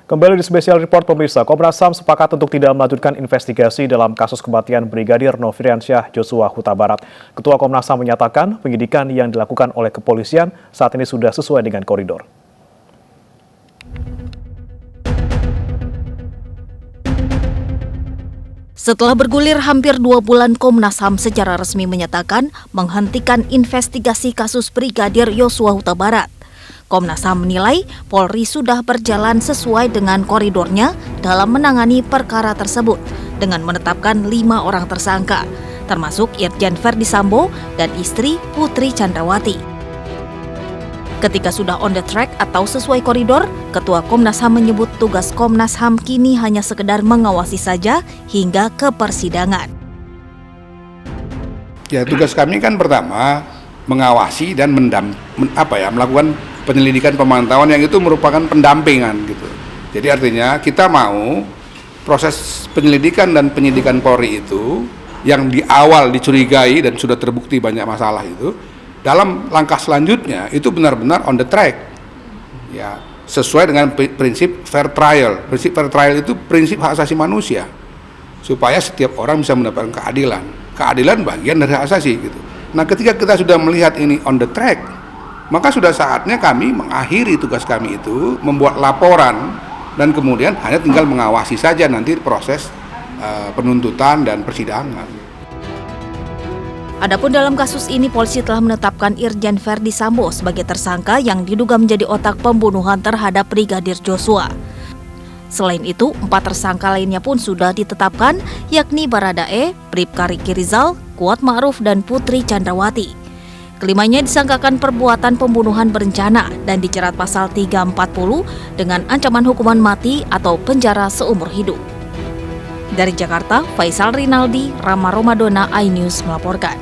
Kembali di Special Report pemirsa, Komnas HAM sepakat untuk tidak melanjutkan investigasi dalam kasus kematian Brigadir Nofriansyah Joshua Huta Barat. Ketua Komnas HAM menyatakan penyidikan yang dilakukan oleh kepolisian saat ini sudah sesuai dengan koridor. Setelah bergulir hampir 2 bulan, Komnas HAM secara resmi menyatakan menghentikan investigasi kasus Brigadir Joshua Huta Barat. Komnas HAM menilai Polri sudah berjalan sesuai dengan koridornya dalam menangani perkara tersebut dengan menetapkan 5 orang tersangka, termasuk Irjen Verdi Sambo dan istri Putri Chandrawati. Ketika sudah on the track atau sesuai koridor, Ketua Komnas HAM menyebut tugas Komnas HAM kini hanya sekedar mengawasi saja hingga ke persidangan. Ya, tugas kami kan pertama mengawasi dan melakukan penyelidikan pemantauan yang itu merupakan pendampingan gitu. Jadi artinya kita mau proses penyelidikan dan penyidikan Polri itu yang di awal dicurigai dan sudah terbukti banyak masalah itu, dalam langkah selanjutnya itu benar-benar on the track. Ya, sesuai dengan prinsip fair trial. Prinsip fair trial itu prinsip hak asasi manusia. Supaya setiap orang bisa mendapatkan keadilan. Keadilan bagian dari hak asasi gitu. Nah, ketika kita sudah melihat ini on the track, maka sudah saatnya kami mengakhiri tugas kami itu, membuat laporan, dan kemudian hanya tinggal mengawasi saja nanti proses penuntutan dan persidangan. Adapun dalam kasus ini, polisi telah menetapkan Irjen Verdi Sambo sebagai tersangka yang diduga menjadi otak pembunuhan terhadap Brigadir Joshua. Selain itu, 4 tersangka lainnya pun sudah ditetapkan, yakni Baradae, Bribka Riki Rizal, Kuat Ma'ruf, dan Putri Chandrawati. Kelimanya disangkakan perbuatan pembunuhan berencana dan dijerat pasal 340 dengan ancaman hukuman mati atau penjara seumur hidup. Dari Jakarta, Faisal Rinaldi, Rama Romadona, iNews melaporkan.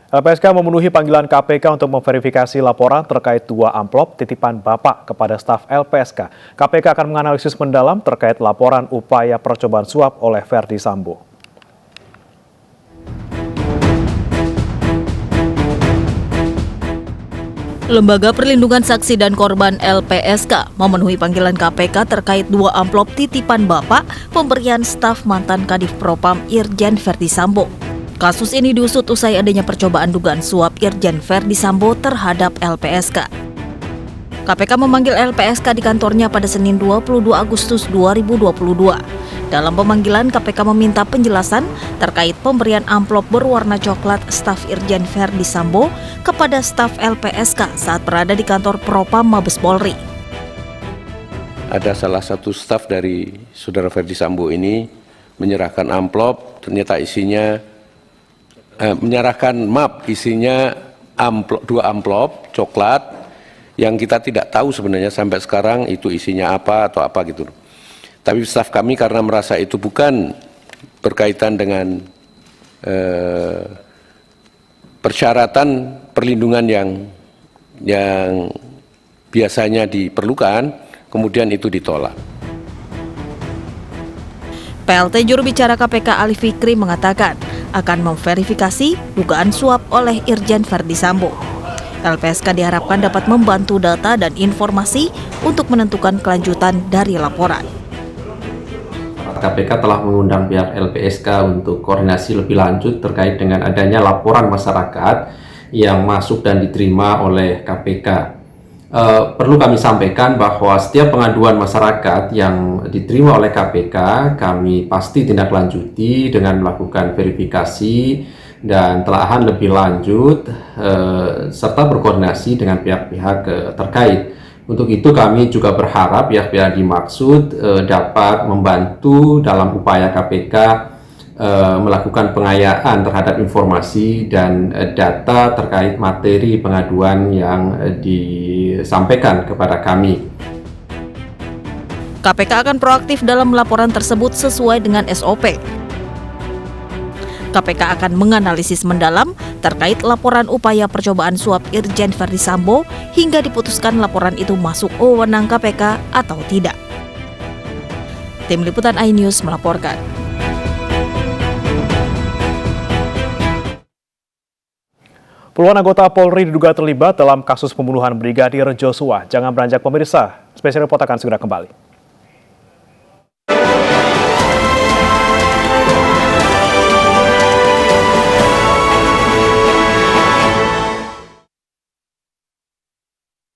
LPSK memenuhi panggilan KPK untuk memverifikasi laporan terkait 2 amplop titipan Bapak kepada staf LPSK. KPK akan menganalisis mendalam terkait laporan upaya percobaan suap oleh Verdi Sambo. Lembaga Perlindungan Saksi dan Korban LPSK memenuhi panggilan KPK terkait 2 amplop titipan Bapak pemberian staf mantan Kadif Propam Irjen Verdi Sambo. Kasus ini diusut usai adanya percobaan dugaan suap Irjen Verdi Sambo terhadap LPSK. KPK memanggil LPSK di kantornya pada Senin 22 Agustus 2022. Dalam pemanggilan, KPK meminta penjelasan terkait pemberian amplop berwarna coklat staf Irjen Verdi Sambo kepada staf LPSK saat berada di kantor Propam Mabes Polri. Ada salah satu staf dari saudara Verdi Sambo ini menyerahkan amplop, ternyata isinya isinya 2 amplop coklat yang kita tidak tahu sebenarnya sampai sekarang itu isinya apa atau apa gitu. Tapi staf kami karena merasa itu bukan berkaitan dengan persyaratan perlindungan yang biasanya diperlukan, kemudian itu ditolak. PLT juru bicara KPK Ali Fikri mengatakan akan memverifikasi dugaan suap oleh Irjen Verdi Sambo. LPSK diharapkan dapat membantu data dan informasi untuk menentukan kelanjutan dari laporan. KPK telah mengundang pihak LPSK untuk koordinasi lebih lanjut terkait dengan adanya laporan masyarakat yang masuk dan diterima oleh KPK. Perlu kami sampaikan bahwa setiap pengaduan masyarakat yang diterima oleh KPK, kami pasti tindak lanjuti dengan melakukan verifikasi dan telaahan lebih lanjut serta berkoordinasi dengan pihak-pihak terkait. Untuk itu kami juga berharap pihak-pihak dimaksud dapat membantu dalam upaya KPK melakukan pengayaan terhadap informasi dan data terkait materi pengaduan yang disampaikan kepada kami. KPK akan proaktif dalam laporan tersebut sesuai dengan SOP. KPK akan menganalisis mendalam terkait laporan upaya percobaan suap Irjen Verdi Sambo hingga diputuskan laporan itu masuk wewenang KPK atau tidak. Tim Liputan iNews melaporkan. Puluhan anggota Polri diduga terlibat dalam kasus pembunuhan Brigadir Joshua. Jangan beranjak pemirsa, spesial report akan segera kembali.